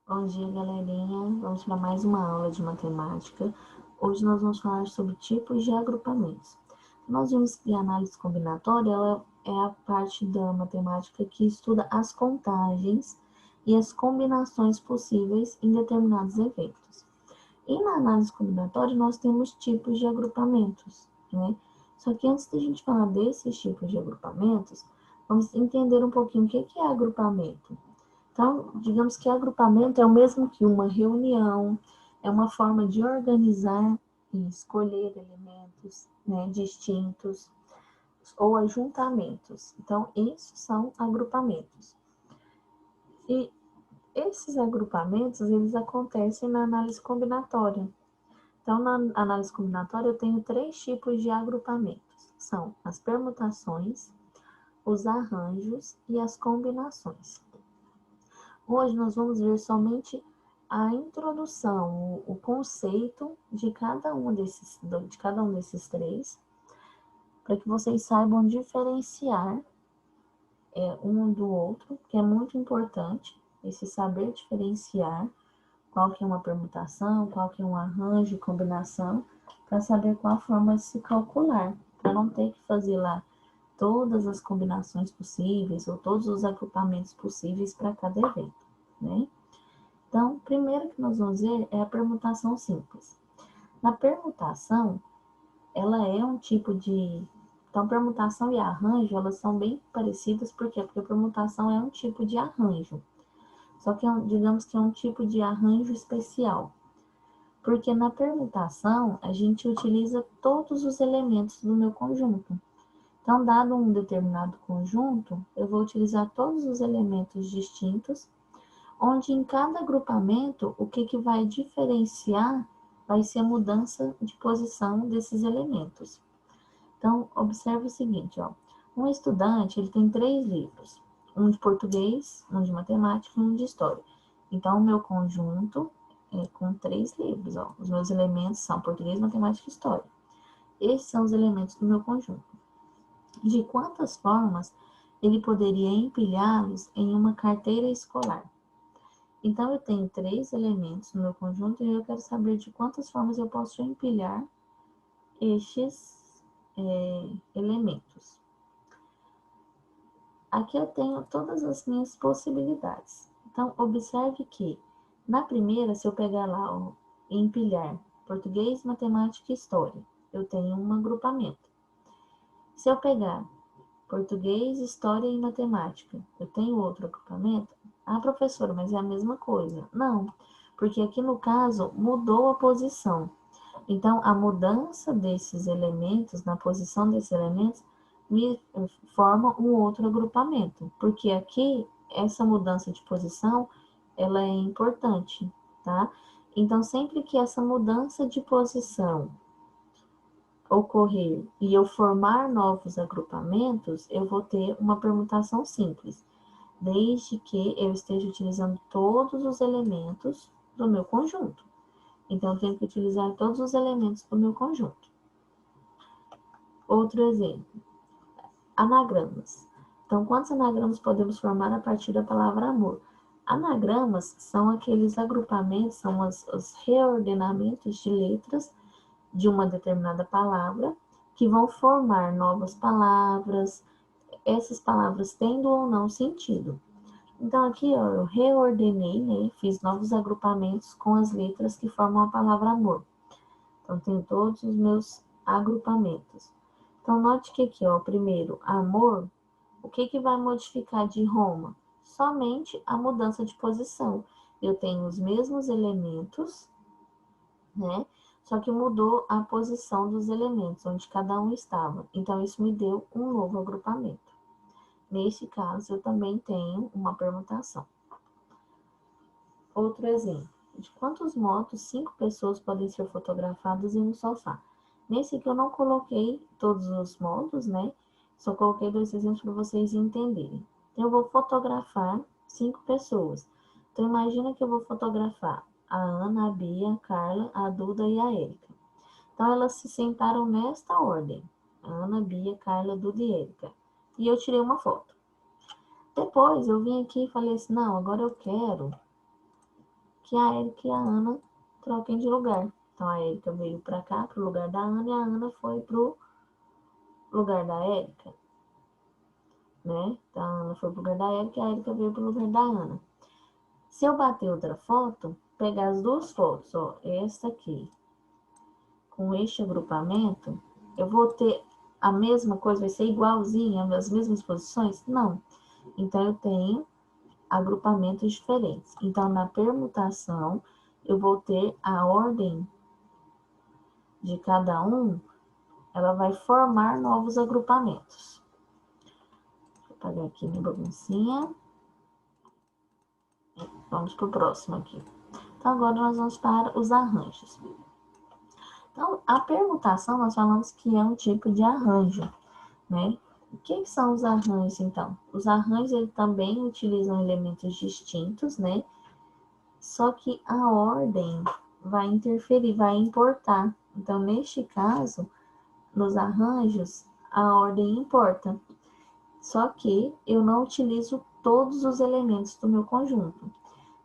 Bom dia, galerinha. Vamos para mais uma aula de matemática. Hoje nós vamos falar sobre tipos de agrupamentos. Nós vimos que a análise combinatória ela é a parte da matemática que estuda as contagens e as combinações possíveis em determinados eventos. E na análise combinatória nós temos tipos de agrupamentos, né? Só que antes da gente falar desses tipos de agrupamentos, vamos entender um pouquinho o que é agrupamento. Então, digamos que agrupamento é o mesmo que uma reunião, é uma forma de organizar e escolher elementos, né, distintos ou ajuntamentos. Então, esses são agrupamentos. E esses agrupamentos, eles acontecem na análise combinatória. Então, na análise combinatória, eu tenho três tipos de agrupamentos. São as permutações, os arranjos e as combinações. Hoje nós vamos ver somente a introdução, o conceito de cada um desses três, para que vocês saibam diferenciar um do outro, que é muito importante, esse saber diferenciar qual que é uma permutação, qual que é um arranjo, combinação, para saber qual forma de se calcular, para não ter que fazer lá todas as combinações possíveis ou todos os agrupamentos possíveis para cada evento, né? Então, primeiro que nós vamos ver é a permutação simples. Na permutação, ela é um tipo de... Então, permutação e arranjo, elas são bem parecidas, por quê? Porque a permutação é um tipo de arranjo. Só que, digamos que é um tipo de arranjo especial. Porque na permutação, a gente utiliza todos os elementos do meu conjunto. Então, dado um determinado conjunto, eu vou utilizar todos os elementos distintos, onde em cada agrupamento, o que vai diferenciar vai ser a mudança de posição desses elementos. Então, observe o seguinte, ó. Um estudante, ele tem 3 livros, um de português, um de matemática e um de história. Então, o meu conjunto é com 3 livros, ó. Os meus elementos são português, matemática e história. Esses são os elementos do meu conjunto. De quantas formas ele poderia empilhá-los em uma carteira escolar? Então, eu tenho 3 elementos no meu conjunto e eu quero saber de quantas formas eu posso empilhar estes elementos. Aqui eu tenho todas as minhas possibilidades. Então, observe que, na primeira, se eu pegar lá e empilhar português, matemática e história, eu tenho um agrupamento. Se eu pegar português, história e matemática, eu tenho outro agrupamento? Ah, professora, mas é a mesma coisa. Não, porque aqui no caso mudou a posição. Então, a mudança desses elementos, na posição desses elementos, me forma um outro agrupamento, porque aqui essa mudança de posição, ela é importante, tá? Então, sempre que essa mudança de posição ocorrer e eu formar novos agrupamentos, eu vou ter uma permutação simples, desde que eu esteja utilizando todos os elementos do meu conjunto. Então, eu tenho que utilizar todos os elementos do meu conjunto. Outro exemplo, anagramas. Então, quantos anagramas podemos formar a partir da palavra amor? Anagramas são aqueles agrupamentos, são os reordenamentos de letras de uma determinada palavra que vão formar novas palavras, essas palavras tendo ou não sentido. Então, aqui ó, eu reordenei, né, fiz novos agrupamentos com as letras que formam a palavra amor. Então, tenho todos os meus agrupamentos. Então, note que aqui, ó, primeiro, amor, o que vai modificar de Roma? Somente a mudança de posição. Eu tenho os mesmos elementos, né? Só que mudou a posição dos elementos, onde cada um estava. Então, isso me deu um novo agrupamento. Neste caso, eu também tenho uma permutação. Outro exemplo. De quantos modos 5 pessoas podem ser fotografadas em um sofá? Nesse aqui eu não coloquei todos os modos, né? Só coloquei 2 exemplos para vocês entenderem. Então, eu vou fotografar 5 pessoas. Então, imagina que eu vou fotografar a Ana, a Bia, a Carla, a Duda e a Érica. Então, elas se sentaram nesta ordem. Ana, Bia, Carla, Duda e Érica. E eu tirei uma foto. Depois, eu vim aqui e falei assim, não, agora eu quero que a Érica e a Ana troquem de lugar. Então, a Érica veio para cá, para o lugar da Ana, e a Ana foi para o lugar da Érica, né? Então, a Ana foi para o lugar da Érica e a Érica veio para o lugar da Ana. Se eu bater outra foto, pegar as duas fotos, ó, essa aqui, com este agrupamento, eu vou ter a mesma coisa, vai ser igualzinha, as mesmas posições? Não. Então, eu tenho agrupamentos diferentes. Então, na permutação, eu vou ter a ordem de cada um, ela vai formar novos agrupamentos. Vou apagar aqui minha baguncinha. Vamos para o próximo aqui. Então, agora nós vamos para os arranjos. Então, a permutação, nós falamos que é um tipo de arranjo, né? O que são os arranjos, então? Os arranjos, eles também utilizam elementos distintos, né? Só que a ordem vai interferir, vai importar. Então, neste caso, nos arranjos, a ordem importa. Só que eu não utilizo todos os elementos do meu conjunto.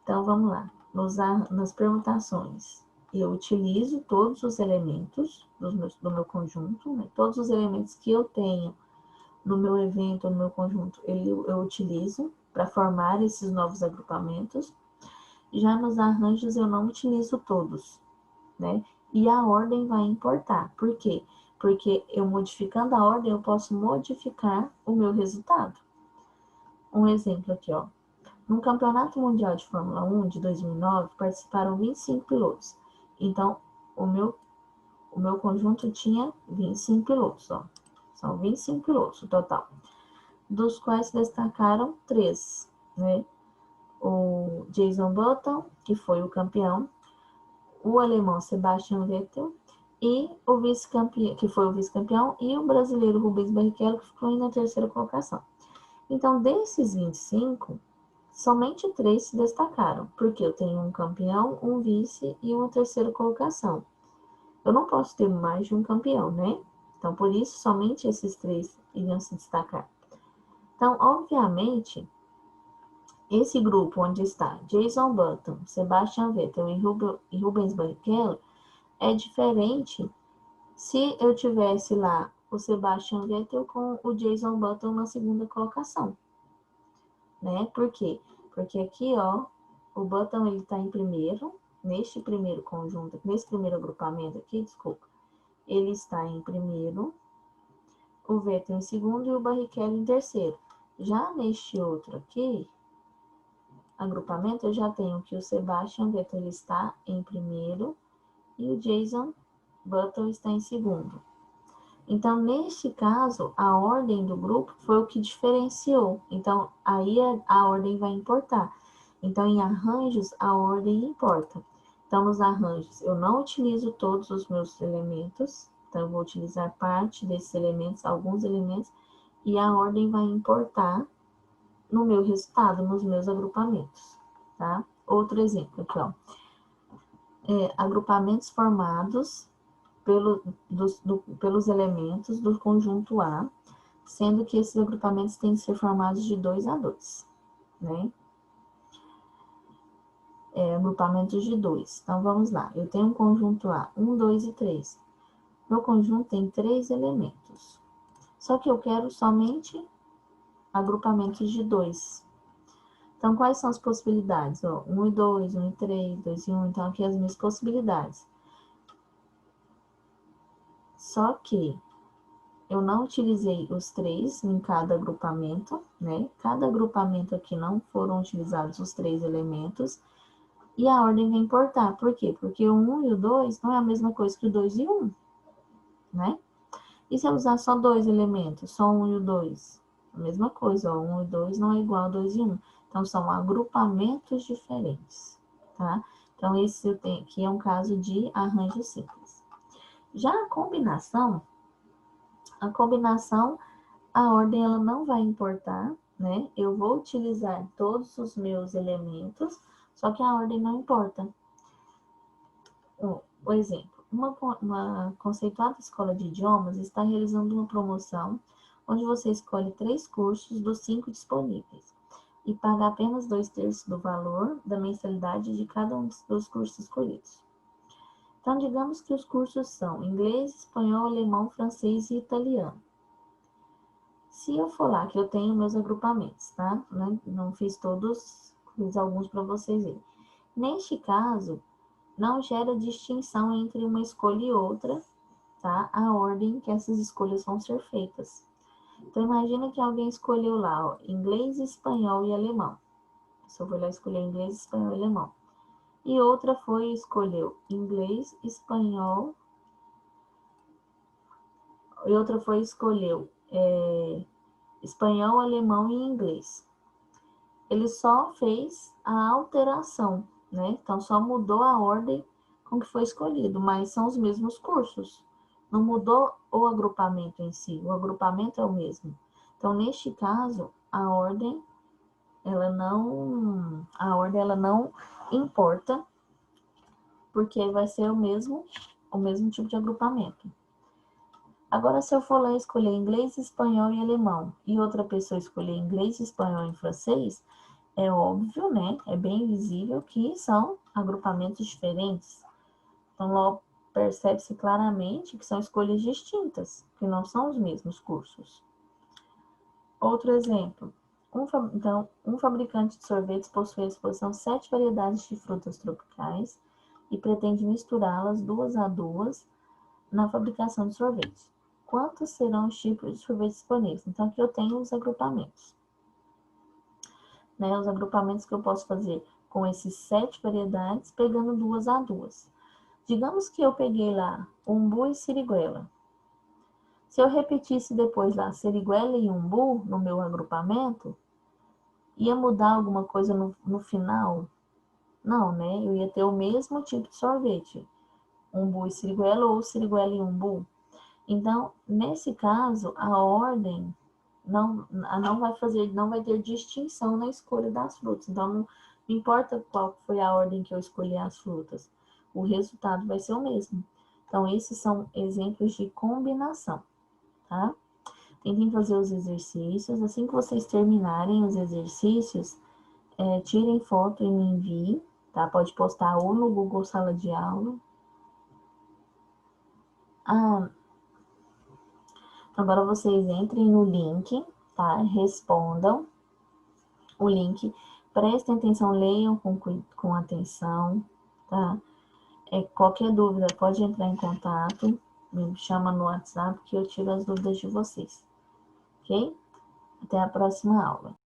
Então, vamos lá. Nas permutações, eu utilizo todos os elementos do meu conjunto, né? Todos os elementos que eu tenho no meu evento, no meu conjunto, eu utilizo para formar esses novos agrupamentos. Já nos arranjos, eu não utilizo todos, né? E a ordem vai importar. Por quê? Porque eu modificando a ordem, eu posso modificar o meu resultado. Um exemplo aqui, ó. No Campeonato Mundial de Fórmula 1 de 2009, participaram 25 pilotos. Então, o meu conjunto tinha 25 pilotos, ó. São 25 pilotos o total. Dos quais se destacaram 3, né? O Jason Button, que foi o campeão, o alemão Sebastian Vettel e o vice-campeão, que foi o vice-campeão, e o brasileiro Rubens Barrichello, que ficou na terceira colocação. Então, desses 25, somente 3 se destacaram, porque eu tenho um campeão, um vice e uma terceira colocação. Eu não posso ter mais de um campeão, né? Então, por isso, somente esses 3 iriam se destacar. Então, obviamente, esse grupo onde está Jason Button, Sebastian Vettel e Rubens Barrichello é diferente se eu tivesse lá o Sebastian Vettel com o Jason Button na segunda colocação, né? Por quê? Porque aqui, ó, o Button ele está em primeiro, neste primeiro conjunto, nesse primeiro agrupamento aqui, desculpa, ele está em primeiro, o Vettel em segundo e o Barrichello em terceiro. Já neste outro aqui, agrupamento, eu já tenho que o Sebastian Vettel está em primeiro e o Jason Button está em segundo. Então, neste caso, a ordem do grupo foi o que diferenciou. Então, aí a ordem vai importar. Então, em arranjos, a ordem importa. Então, nos arranjos, eu não utilizo todos os meus elementos. Então, eu vou utilizar parte desses elementos, alguns elementos, e a ordem vai importar no meu resultado, nos meus agrupamentos, tá? Outro exemplo aqui, ó. Agrupamentos formados pelos elementos do conjunto A, sendo que esses agrupamentos têm que ser formados de 2 a 2, né? Agrupamentos de 2. Então, vamos lá. Eu tenho um conjunto A, 1, 2 e 3. Meu conjunto tem 3 elementos. Só que eu quero somente agrupamentos de 2. Então, quais são as possibilidades? 1 e 2, 1 e 3, 2 e 1. Então, aqui as minhas possibilidades. Só que eu não utilizei os 3 em cada agrupamento, né? Cada agrupamento aqui não foram utilizados os 3 elementos. E a ordem vai importar. Por quê? Porque o 1 e o 2 não é a mesma coisa que o 2 e 1, né? E se eu usar só 2 elementos, só 1 e o 2? A mesma coisa, 1 e 2 não é igual a 2 e 1. Então, são agrupamentos diferentes, tá? Então, esse aqui é um caso de arranjo simples. Já a combinação, a ordem ela não vai importar, né? Eu vou utilizar todos os meus elementos, só que a ordem não importa. Por exemplo, uma conceituada escola de idiomas está realizando uma promoção onde você escolhe 3 cursos dos 5 disponíveis. e paga apenas 2/3 do valor da mensalidade de cada um dos cursos escolhidos. Então, digamos que os cursos são inglês, espanhol, alemão, francês e italiano. Se eu for lá, que eu tenho meus agrupamentos, tá? Não fiz todos, fiz alguns para vocês verem. Neste caso, não gera distinção entre uma escolha e outra, tá? A ordem que essas escolhas vão ser feitas. Então, imagina que alguém escolheu lá, ó, inglês, espanhol e alemão. Se eu for lá escolher inglês, espanhol e alemão. E outra escolheu inglês, espanhol, e outra escolheu espanhol, alemão e inglês. Ele só fez a alteração, né? Então, só mudou a ordem com que foi escolhido, mas são os mesmos cursos. Não mudou o agrupamento em si, o agrupamento é o mesmo. Então, neste caso, a ordem ela não importa, porque vai ser o mesmo tipo de agrupamento. Agora, se eu for lá escolher inglês, espanhol e alemão, e outra pessoa escolher inglês, espanhol e francês, é óbvio, né? É bem visível que são agrupamentos diferentes. Então, logo percebe-se claramente que são escolhas distintas, que não são os mesmos cursos. Outro exemplo. Um fabricante de sorvetes possui à disposição 7 variedades de frutas tropicais e pretende misturá-las 2 a 2 na fabricação de sorvetes. Quantos serão os tipos de sorvete disponíveis? Então, aqui eu tenho os agrupamentos. Né, os agrupamentos que eu posso fazer com esses 7 variedades, pegando 2 a 2. Digamos que eu peguei lá umbu e siriguela. Se eu repetisse depois lá siriguela e umbu no meu agrupamento, ia mudar alguma coisa no final? Não, né? Eu ia ter o mesmo tipo de sorvete, umbu e siriguela ou siriguela e umbu. Então, nesse caso, a ordem não vai ter distinção na escolha das frutas. Então, não importa qual foi a ordem que eu escolhi as frutas, o resultado vai ser o mesmo. Então, esses são exemplos de combinação, tá? Tentem fazer os exercícios. Assim que vocês terminarem os exercícios, tirem foto e me enviem, tá? Pode postar ou no Google Sala de Aula. Agora vocês entrem no link, tá? Respondam o link, prestem atenção, leiam com atenção, tá? Qualquer dúvida pode entrar em contato, me chama no WhatsApp que eu tiro as dúvidas de vocês, ok? Até a próxima aula.